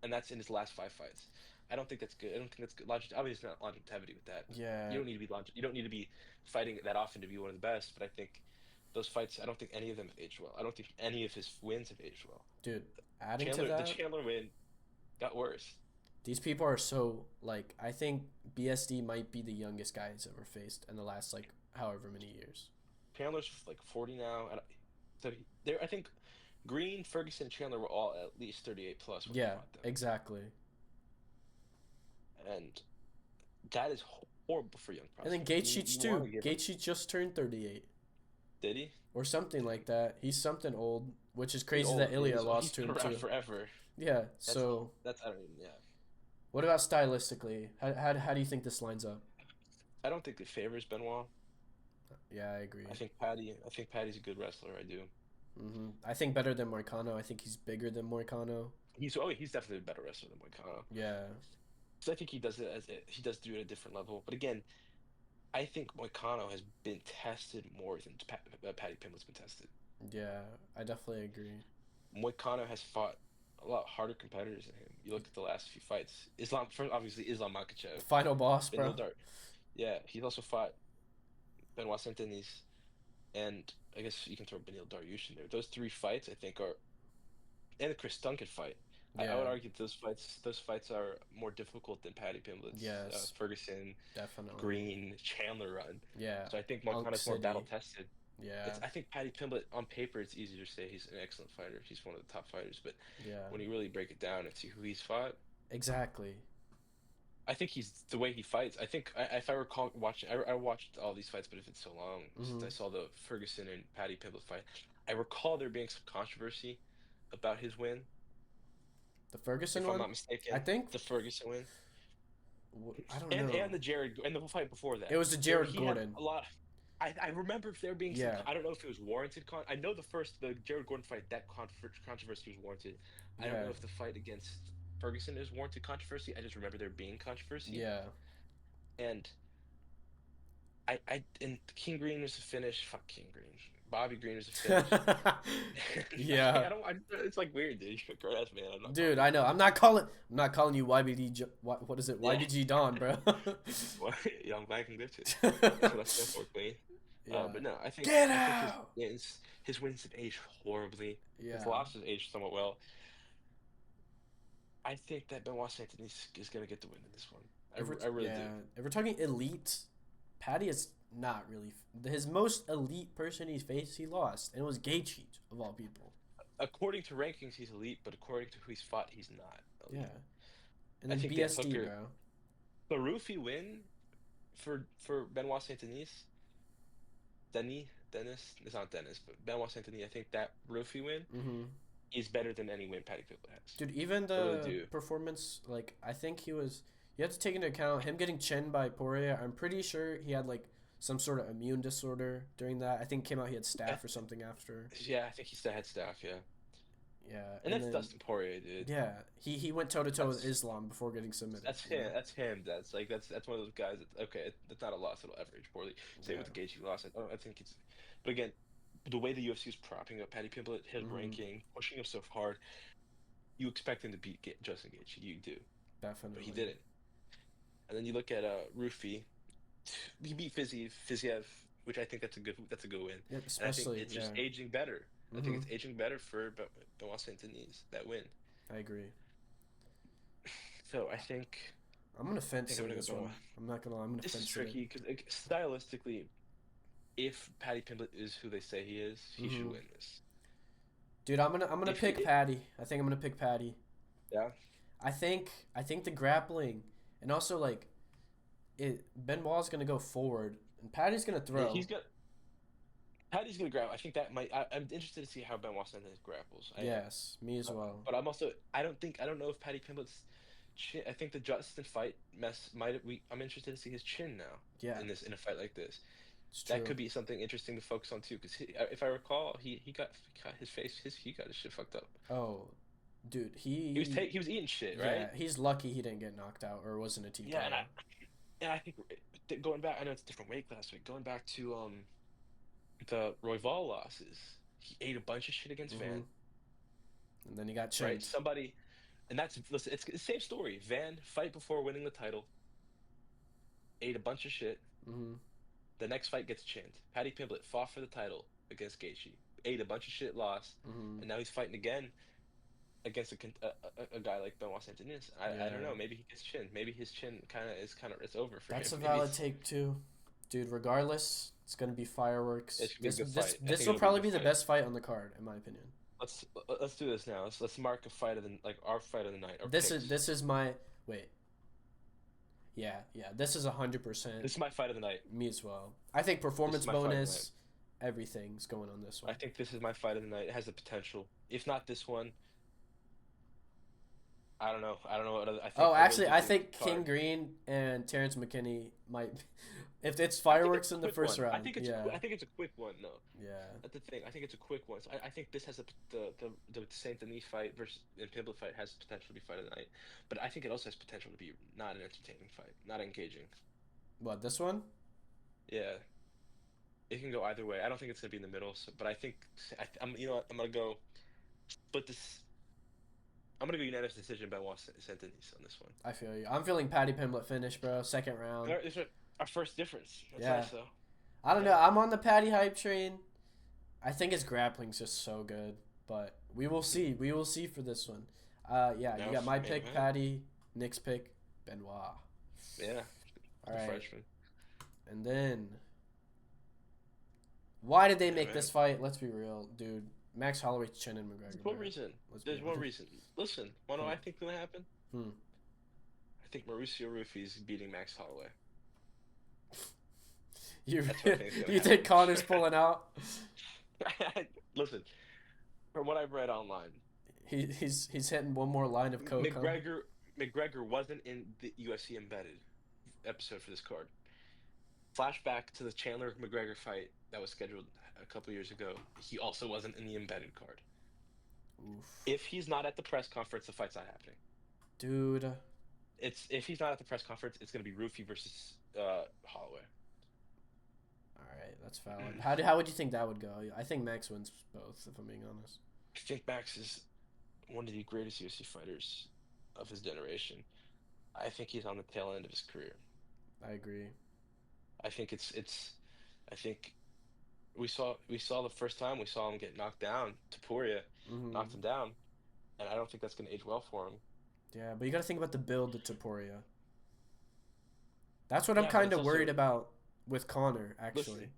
and that's in his last five fights. I don't think that's good. I don't think that's good. Obviously, it's not longevity with that. Yeah. You don't need to be you don't need to be fighting that often to be one of the best. But I think those fights. I don't think any of them have aged well. I don't think any of his wins have aged well. Dude, adding to The that, Chandler win got worse. these people are so like I think BSD might be the youngest guy he's ever faced in the last like however many years. Chandler's like 40 now, and so there. I think Green, Ferguson, Chandler were all at least 38 plus when he Yeah, fought them, exactly. and that is horrible for young And then prospects. Gaethje You want too. to give him. Gaethje just turned 38 Did he? or something Dang. like that. He's something old, which is He's crazy that old. Ilya He's lost to been him around too. forever. Yeah. That's So, that's I don't even yeah. what about stylistically? How do you think this lines up? I don't think it favors Benoit. Yeah, I agree. I think Patty's a good wrestler. I do. I think better than Moicano. I think he's bigger than Moicano. He's definitely a better wrestler than Moicano. Yeah. So I think he does do it at a different level. But again, I think Moicano has been tested more than Patty Pimblett's been tested. Yeah, I definitely agree. Moicano has fought a lot harder competitors than him. You look at the last few fights. Obviously Islam Makhachev, Final boss, bro. Benil Dart. Yeah, he's also fought Benoit Saint-Denis, and I guess you can throw Benil Dariush in there. Those three fights, I think, are and the Chris Duncan fight. I would Yeah. argue that those fights are more difficult than Paddy Pimblett's Yes, Ferguson, definitely. Green, Chandler run. Yeah. So I think Unk Moicano's more battle City. tested. Yeah. I think Paddy Pimblett on paper it's easier to say he's an excellent fighter. He's one of the top fighters, but Yeah. when you really break it down and see who he's fought, Exactly. I think he's the way he fights. I think if I recall watching, I watched all these fights, but if it's so long since I Hmm. saw the Ferguson and Paddy Pimblett fight, I recall there being some controversy about his win, The Ferguson if I'm one, not I mistaken. think. The Ferguson win, I don't and know. the Jared and the fight before It that, was the there Jared he had Gordon. a lot. I remember if there being some. Yeah, I don't know if it was warranted. I know the Jared Gordon fight, that controversy was warranted. I don't yeah, know if the fight against Ferguson is warranted controversy. I just remember there being controversy, yeah. and and King Green was a finish. Fuck King Green. Bobby Green was a finish. Yeah, I don't. It's like weird, dude. You're a grown ass man. I'm not calling dude. you I know. King. I'm not calling you YBD. What is it? Yeah. YBG Don, bro. Well, young black and gifted. That's what I stand for, Queen. Yeah. But no, Get I think out. his wins have aged horribly. His Yeah. losses aged somewhat well. I think that Benoit Saint Denis is gonna get the win in this one. I really do. If we're talking elite, Patty is not really his most elite person he's faced. He lost, and it was Gaethje of all people. According to rankings, he's elite, but according to who he's fought, he's not Yeah, elite. and I then think Dan BSD, Hooker, bro. the roofie win for Benoit Saint Denis, Dennis, it's not Dennis, but Benoit Saint Denis. I think that roofie win Hmm. is better than any win Paddy Pimblett has. Dude, even I really the do. performance, like I think he was. You have to take into account him getting chinned by Poirier. I'm pretty sure he had like some sort of immune disorder during that. I think it came out he had I, staph or something after. yeah, I think he still had staff. Yeah, Yeah, and and that's then Dustin Poirier, dude. yeah, he went toe to toe with That's Islam before getting submitted. that's You him. know. That's him. That's one of those guys. That, okay, that's not a loss. It'll ever age poorly. Same with Yeah. the Gaethje loss. I think it's, but again, the way the UFC is propping up Paddy Pimblett, his Hmm. ranking, pushing him so hard, you expect him to beat Justin Gaethje. You do, but he Definitely. didn't. And then you look at Rufi. He beat Fiziev, which I think that's a good win. Yeah, And I think especially it's just yeah. aging better. I think Hmm. it's aging better for Benoit Saint Denis that win. I agree. So I'm gonna I think fence I'm it gonna go this Benoit. one. I'm not gonna lie. I'm gonna This is fence it. tricky because stylistically, if Paddy Pimblett is who they say he is, he should Hmm. win this. Dude, I'm gonna If he, pick Patty. I think I'm gonna pick Patty. yeah, I think the grappling and also like Benoit's gonna go forward and Patty's gonna yeah, throw. he's got Paddy's gonna grab. I think that might. I'm interested to see how Benoit Saint Denis grapples. I am. Yes, me as well. But I'm also I don't know if Paddy Pimblett's chin. I think the Justin fight mess might we. I'm interested to see his chin now Yeah, in a fight like this. it's That true. could be something interesting to focus on too. Because if I recall, he got his face he got his shit fucked up. Oh, dude, He was eating shit, yeah, right? he's lucky he didn't get knocked out or wasn't a Yeah, TKO. and I think going back, I know it's a different weight class, but going back to the Royval losses, he ate a bunch of shit against Hmm. Van, And then he got right? chinned. Somebody, and that's listen, it's the same story. Van fight before winning the title, ate a bunch of shit. Hmm. The next fight gets chinned. Paddy Pimblett fought for the title against Gaethje, ate a bunch of shit, lost, Hmm. and now he's fighting again against a guy like Benoit Saint Denis. I don't Yeah, know. Maybe he gets chinned. Maybe his chin kind of it's over for him. that's a Maybe valid take too, dude. Regardless, it's gonna be fireworks. it's gonna be a This good this fight. I this think will it'll be a probably good be the fight. best fight on the card, in my opinion. Let's do this now. Let's mark a fight of the like our fight of the night. Our This is picks. this is my wait. Yeah, yeah. This is 100% This is my fight of the night. me as well. I think This is performance my fight of the night. bonus, everything's going on this I one. think this is my fight of the night. It has the potential. If not this one, I don't know. I don't know what other. Oh, I really actually, do I think think the King card. Green and Terrence McKinney might, if it's I think it's fireworks a in the quick first one. round. Yeah, I think it's a quick one. No, yeah, that's the thing. I think it's a quick one. So I think this has the Saint Denis fight versus and Pimblett fight has potential to be fight of the night, but I think it also has potential to be not an entertaining fight, not engaging. what, this one? Yeah, it can go either way. I don't think it's gonna be in the middle. So, but I think I'm you know what, I'm gonna go split this. I'm gonna go unanimous decision by Saint Denis on this one. I feel you. I'm feeling Patty Pimblett finish, bro. Second round. This is our first difference. That's Yeah. nice though. I don't know. Yeah. I'm on the Patty hype train. I think his grappling's just so good, but we will see. We will see for this one. Yeah, you Now got my main pick, event. Patty. Nick's pick, Benoit. Yeah, All the right, freshman. and then why did they Yeah, make man. this fight? Let's be real, dude. Max Holloway's chinning McGregor, What bro. reason? Let's be There's one honest. reason. Listen, wanna know what I think gonna happen? Hmm. I think Mauricio Rufy's beating Max Holloway. You That's what I think is gonna you think happen. Connor's pulling out? Listen, from what I've read online, He's hitting one more line of coke, huh? McGregor wasn't in the UFC embedded episode for this card. Flashback to the Chandler McGregor fight that was scheduled a couple years ago. He also wasn't in the embedded card. Oof. If he's not at the press conference, the fight's not happening. Dude. It's if he's not at the press conference, it's gonna be Rufy versus Holloway. All right, that's valid. How would you think that would go? I think Max wins both, if I'm being honest. I think Max is one of the greatest UFC fighters of his generation. I think he's on the tail end of his career. I agree. I think I think we saw the first time we saw him get knocked down. Topuria knocked him down, and I don't think that's gonna age well for him. Yeah, but you got to think about the build to Topuria. That's what I'm Yeah, but kind it's of also worried about with Connor, actually. listen.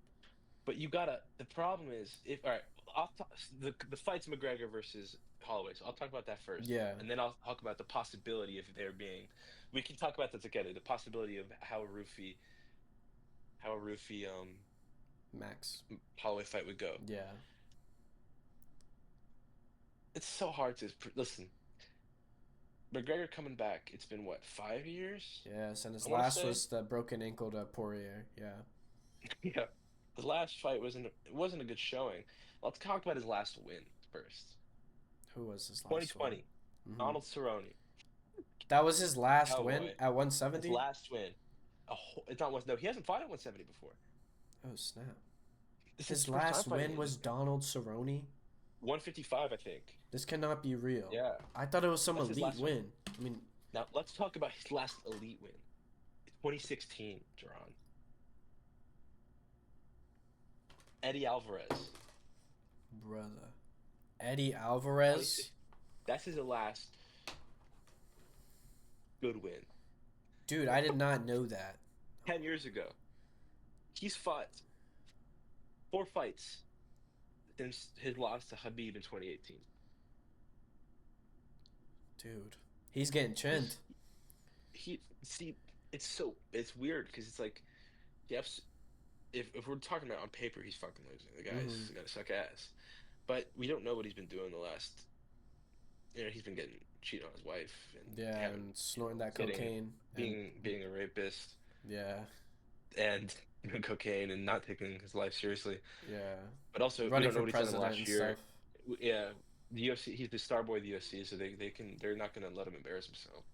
But you gotta. The problem is, if all right, I'll talk, the fight's McGregor versus Holloway. So I'll talk about that first, Yeah, and then I'll talk about the possibility of there being. We can talk about that together. The possibility of how a Rufy Max. Holloway fight would go. Yeah. It's so hard to listen. McGregor coming back. It's been what, 5 years? Yes, and his I want to last say. was the broken ankle to Poirier. Yeah. Yeah. His last fight wasn't a good showing. Let's talk about his last win first. Who was his last one? 2020. Donald Cerrone. That was his last win Cowboy. at His 170? last win. It's not one. No, he hasn't fought at 170 before. Oh, snap. This is His his first time last fighting win at was Donald Cerrone? 155, I think. This cannot be real. Yeah. I thought it was some That's his elite last win. win. I mean, Now let's talk about his last elite win. 2016, Jerron. Eddie Alvarez. brother. Eddie Alvarez? That's his last good win. Dude, I did not know that. 10 years ago. He's fought 4 fights since his loss to Habib in 2018. Dude. He's getting chinned. See, it's weird because it's like, yes, if we're talking about on paper, he's fucking losing. The guy's got to suck ass. But we don't know what he's been doing the last. He's been getting cheated on his wife and And snorting that cocaine. being a rapist. Yeah. And cocaine and not taking his life seriously. Yeah. But also, Running we don't know for what he's done president last and year. stuff. Yeah, the UFC. He's the star boy of the UFC, so they're not gonna let him embarrass himself.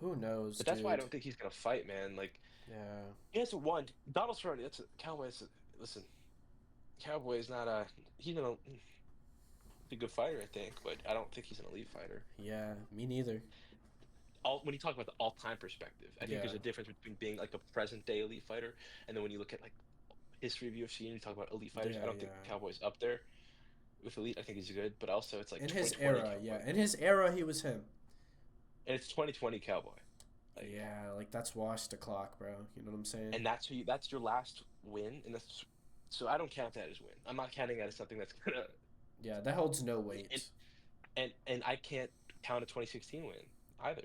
Who knows, But that's dude. why I don't think he's gonna fight, man. Like, Yeah. he hasn't won. Donald Cerrone. That's Cowboys. Listen, Cowboy's not a. He's gonna be a good fighter, I think, but I don't think he's an elite fighter. Yeah, me neither. When you talk about the all-time perspective, I think there's a difference between being like a present-day elite fighter, and then when you look at like history of UFC and you talk about elite fighters, I don't think Cowboy's up there with elite. I think he's good, but also it's like in his era, Cowboy. yeah. In his era, he was him. And it's 2020 Cowboy. Like, yeah, like that's washed the clock, bro. You know what I'm saying? And that's your last win, and that's so I don't count that as win. I'm not counting that as something that's gonna. Yeah, that holds no weight. And I can't count a 2016 win either.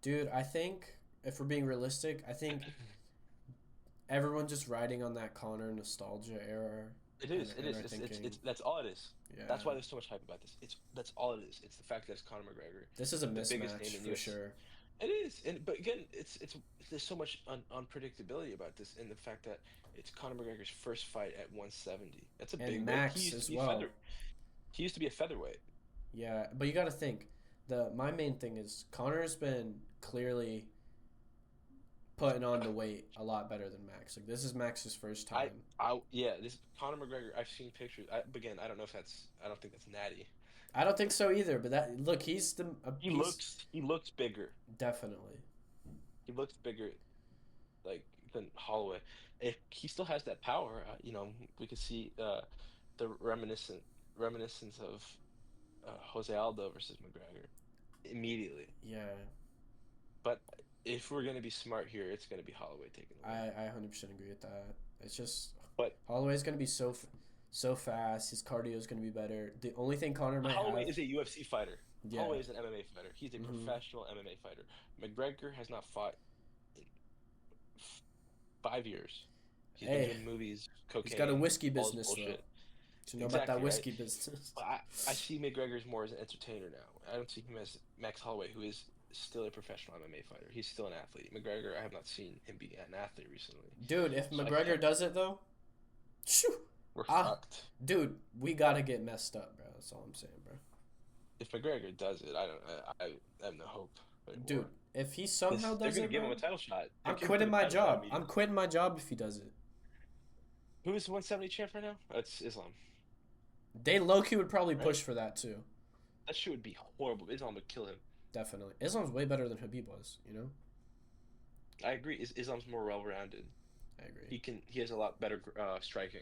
Dude, I think if we're being realistic, I think everyone's just riding on that Connor nostalgia era. It is. It's that's all it is. Yeah. That's why there's so much hype about this. That's all it is. It's the fact that it's Conor McGregor. This is a the biggest mismatch name in for UFC. sure. It is, but again, it's there's so much unpredictability about this, and the fact that it's Conor McGregor's first fight at 170. That's a big Max as well. He used to be a featherweight. Yeah, but you got to think. My main thing is Conor has been clearly putting on the weight a lot better than Max. Like, this is Max's first time. This Conor McGregor. I've seen pictures. Again, I don't know if I don't think that's natty. I don't think so either. But he's he looks bigger. Definitely. He looks bigger, like than Holloway. If he still has that power, we could see the reminiscence of Jose Aldo versus McGregor immediately. Yeah. But if we're gonna be smart here, it's gonna be Holloway taking the win. I 100% agree with that. It's just Holloway's gonna be so fast. His cardio is gonna be better. The only thing Conor might Holloway have is a UFC fighter. Yeah. Holloway is an MMA fighter. He's a Hmm. professional MMA fighter. McGregor has not fought in 5 years. He's been Hey, doing movies, he's got a cocaine, whiskey all this business though. bullshit. Do you know about that Exactly, right? whiskey business? But I see McGregor's more as an entertainer now. I don't see him as Max Holloway, who is still a professional MMA fighter. He's still an athlete. McGregor, I have not seen him be an athlete recently. Dude, if So I McGregor can't. does it though, shoo, We're ah, fucked. dude, we gotta get messed up, bro. That's all I'm saying, bro. If McGregor does it, I don't. I have no hope Dude, anymore. if he somehow Because they're does gonna it, give him bro, a title shot. They're I'm giving him quitting a my title shot job. I'm immediately. quitting my job if he does it. Who is the 170 champ right now? That's Islam, They low key would probably right? push for that too. That shit would be horrible. Islam would kill him. Definitely, Islam's way better than Habib was. You know, I agree. Islam's more well-rounded. I agree. He has a lot better striking.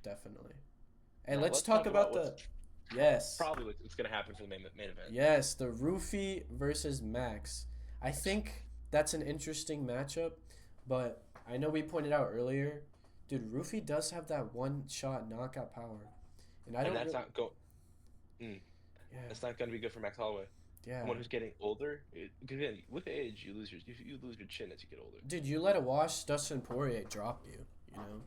Definitely. Hey, Now let's let's talk talk about about what's the yes. probably what's gonna happen for the main event. Yes, the Roofy versus Max. I think that's an interesting matchup, but I know we pointed out earlier, dude, Roofy does have that one shot knockout power. And I And don't that's really, not go. Mm, yeah, that's not gonna be good for Max Holloway. yeah. Someone who's getting older. Again, with age, you lose your chin as you get older. Dude, you let it wash, Dustin Poirier drop you, you know?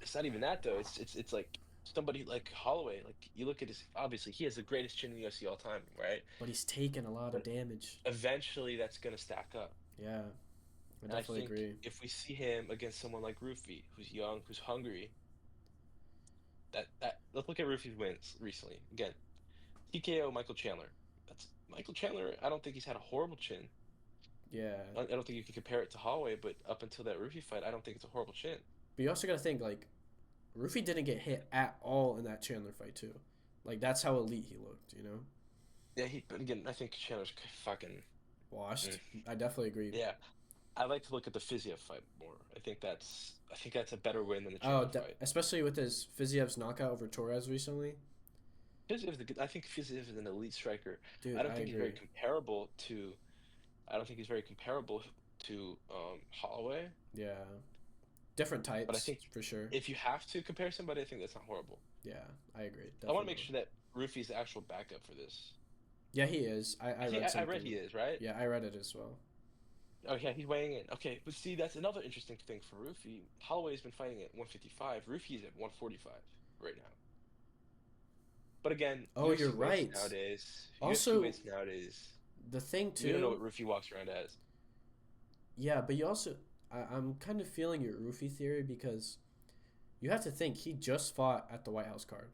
It's not even that though. It's like somebody like Holloway. Like you look at his. Obviously, he has the greatest chin in the UFC all time, right? But he's taken a lot of But damage. eventually, that's gonna stack up. Yeah, I And I definitely think agree. if we see him against someone like Rufi, who's young, who's hungry, that let's look at Rufi's wins recently. Again, TKO Michael Chandler. That's Michael Chandler. I don't think he's had a horrible chin. Yeah. I don't think you can compare it to Holloway, but up until that Rufi fight, I don't think it's a horrible chin. But you also got to think, like, Roofy didn't get hit at all in that Chandler fight, too. Like, that's how elite he looked, you know? Yeah, but again, I think Chandler's fucking. Washed. Mm. I definitely agree. Yeah, I like to look at the Fiziev fight more. I think that's a better win than the Oh, Chandler fight. especially with his Fiziev's knockout over Torres recently. I think Fiziev is an elite striker. I Dude, don't I think he's very agree. comparable to. I don't think he's very comparable to Holloway. Yeah. Different But I types, think for sure. if you have to compare somebody, I think that's not horrible. Yeah, I agree. I want to make Definitely. sure that Rufi's the actual backup for this. Yeah, he is. I read I read he something. is, right? Yeah, I read it as well. Oh yeah, he's weighing in. Okay, but see, that's another interesting thing for Rufi. Holloway's been fighting at 155. Rufi's at 145 right now. But again, Oh, you're right. UFC Also, weights nowadays, the thing, we don't know too. what Rufi walks around as. Yeah, but you also. I'm kind of feeling your Roofy theory because you have to think he just fought at the White House card.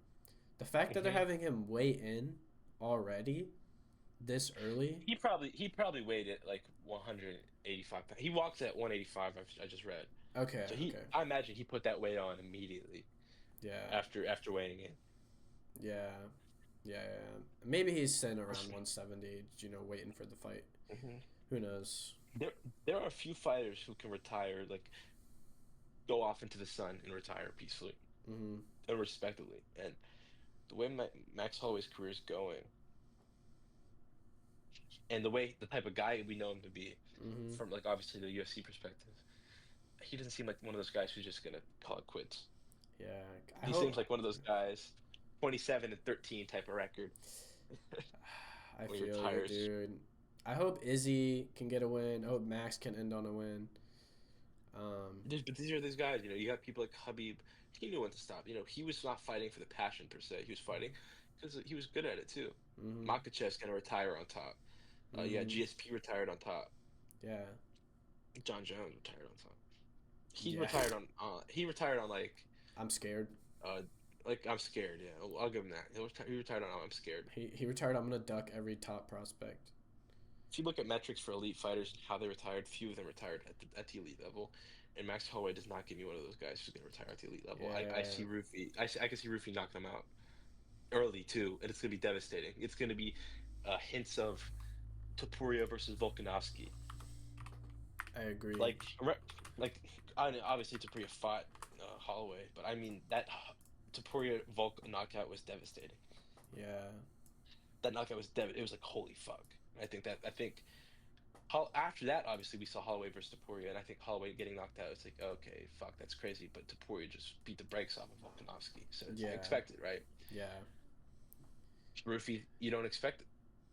The fact that they're Hmm. having him weigh in already this early. He probably weighed at like 185 pounds. He walks at 185. I just read. Okay, So okay. I imagine he put that weight on immediately Yeah, after weighing in. yeah, yeah. Maybe he's sitting around 170, waiting for the fight. Hmm. Who knows? There are a few fighters who can retire, like go off into the sun and retire peacefully Hmm. and respectably. And the way Max Holloway's career is going, and the type of guy we know him to be, Hmm. from like obviously the UFC perspective, he doesn't seem like one of those guys who's just gonna call it quits. Yeah, I He hope. seems like one of those guys, 27-13 type of record I when he feel you, retires. dude. I hope Izzy can get a win. I hope Max can end on a win. But these are these guys, you got people like Habib. He knew when to stop. He was not fighting for the passion per se. He was fighting because he was good at it too. Hmm. Makachev's gonna retire on top. Yeah, Hmm. GSP retired on top. Yeah, John Jones retired on top. yeah. He retired on I'm scared. uh I'm scared. Yeah, I'll give him that. He retired on I'm scared. He retired. I'm gonna duck every top prospect. If you look at metrics for elite fighters and how they retired, few of them retired at the elite level. And Max Holloway does not give me one of those guys who's going to retire at the elite level. I Yeah. see Rufi. I can see Rufi knocking him out early too, and it's going to be devastating. It's going to be hints of Topuria versus Volkanovski. I agree. Like, like obviously Topuria fought Holloway, but I mean that Topuria Volk knockout was devastating. Yeah. That knockout was It was like holy fuck. I think after that, obviously, we saw Holloway versus Topuria, and I think Holloway getting knocked out. It's like, okay, fuck, that's crazy. But Topuria just beat the brakes off of Volkanovski, so it's Yeah. expected, right? Yeah. Rufi, you don't expect it.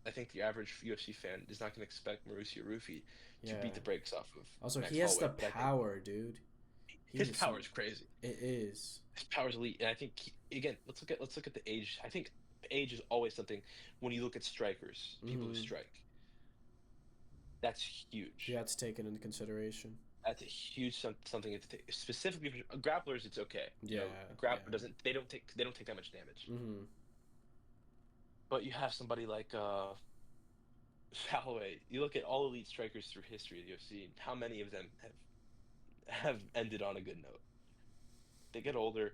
I think the average UFC fan is not going to expect Mauricio Rufy to beat Yeah. the brakes off of Also, he Max has the Holloway, but I think power, dude. his He's power is crazy. it is. His power is elite, and I think again, let's look at the age. I think age is always something when you look at strikers, people who Mm-hmm. strike. That's Yeah, huge. it's taken into consideration. That's a huge something to take. Specifically for grapplers, it's okay. Yeah, Grappler yeah. doesn't. They don't take that much damage. Mm-hmm. But you have somebody like Holloway. You look at all elite strikers through history of the UFC. How many of them have ended on a good note? They get older.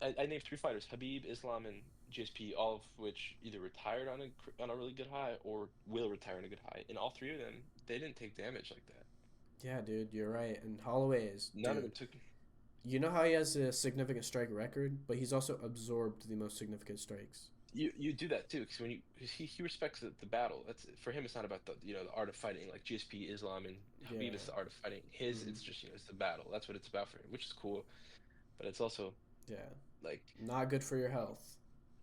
I named three fighters: Habib, Islam, and GSP, all of which either retired on a really good high or will retire on a good high. And all three of them, they didn't take damage like that. Yeah, dude, you're right. And Holloway is, None of them dude. took. You know how he has a significant strike record, but he's also absorbed the most significant strikes. You do that too because when you 'cause he respects the battle. That's for him. It's not about the art of fighting like GSP, Islam, and Habib. Yeah. Is the art of fighting. His Mm-hmm. it's just it's the battle. That's what it's about for him, which is cool. But it's also Yeah. like Not good for your health.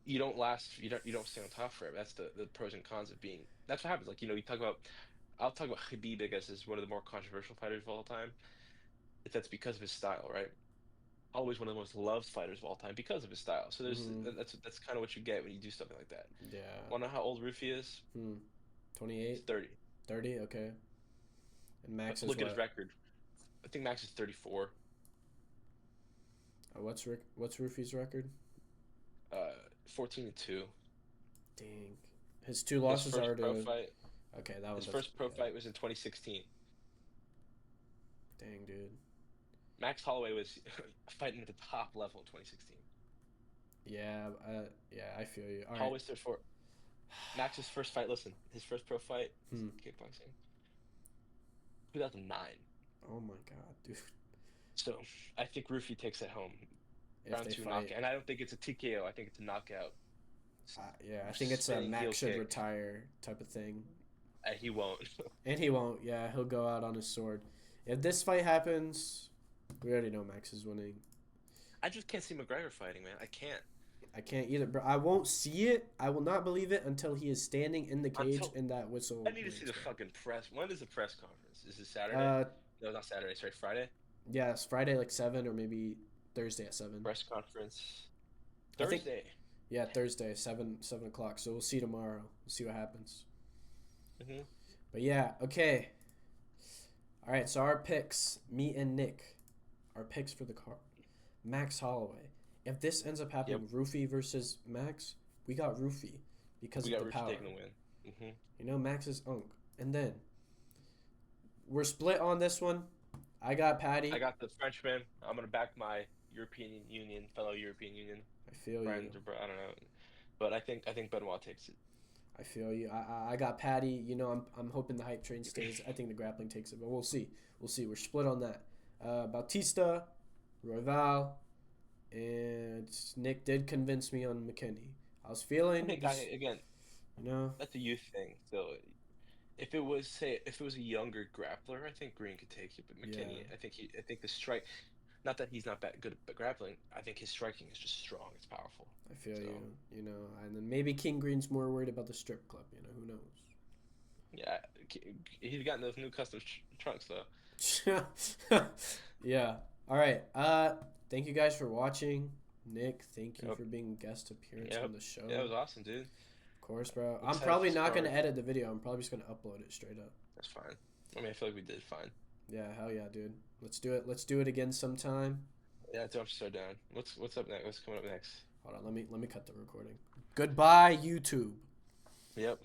you don't last. You don't stay on top forever. That's the pros and cons of being. That's what happens. Like you talk about. I'll talk about Habib, I guess, as one of the more controversial fighters of all time. If that's because of his style, right? Always one of the most loved fighters of all time because of his style. So Mm-hmm. that's kind of what you get when you do something like that. Yeah. Wanna know how old Rufy is? Hmm. He's 28, 30. 30, okay. And Max is Look at his what? record. I think Max is 34. What's Rufy's record? 14-2. Dang. His two His losses first are pro to. fight. Okay, that one His does. first pro Yeah. fight was in 2016. Dang, dude. Max Holloway was fighting at the top level in 2016. Yeah, yeah, I feel you. All right. Holloway's 34. Max's first fight. Listen, his first pro fight was Hmm. kickboxing. 2009. Oh my God, dude. So I think Rufy takes it home. If Round they two fight, knockout. And I don't think it's a TKO. I think it's a knockout. yeah, I think it's a Spinning heel Max should kick. retire type of thing. He won't. And he won't. Yeah, he'll go out on his sword. If this fight happens, we already know Max is winning. I just can't see McGregor fighting, man. I can't. I can't either, bro. I won't see it. I will not believe it until he is standing in the cage Until and that whistle I need to see rings, the bro. fucking press. When is the press conference? Is it Saturday? Uh, No, not Saturday. Sorry, Friday. yeah, it's Friday like 7 or maybe Thursday at 7. Press conference. I think Thursday. yeah, Thursday 7 o'clock. So we'll see tomorrow. We'll see what happens. Hmm. But yeah, okay. All right, so our picks, me and Nick, our picks for the card. Max Holloway. If this ends up Yep. happening, Roofy versus Max, we got Roofy because We of got the Rufy power. taking the win. Hmm. You know, Max is unk. And then we're split on this one. I got Patty. I got the Frenchman. I'm gonna back my European Union, fellow European Union I feel friend. you. I don't know, but I think Benoit takes it. I feel you. I got Patty. You know, I'm hoping the hype train stays. I think the grappling takes it, but we'll see. We'll see. We're split on that. Bautista, Royval, and Nick did convince me on McKinney. I was I feeling think this, again, you know. that's a youth thing. So if it was a younger grappler, I think Green could take it. But Yeah, McKinney, I think the strike. Not that he's not that good at grappling. I think his striking is just strong. It's powerful. I feel So you. You know, and then maybe King Green's more worried about the strip club. You know, who knows? yeah, he's gotten those new custom trunks though. Yeah. All right. Thank you guys for watching. Nick, thank you Yep. for being guest appearance Yep. on the show. Yeah, it was awesome, dude. Of course, bro. I'm I'm excited for probably not gonna sparring. edit the video. I'm probably just gonna upload it straight up. That's fine. I mean, I feel like we did fine. Yeah, hell yeah, dude. Let's do it. Let's do it again sometime. Yeah, I'm so down. What's up next? What's coming up next? Hold on, let me cut the recording. Goodbye, YouTube. Yep.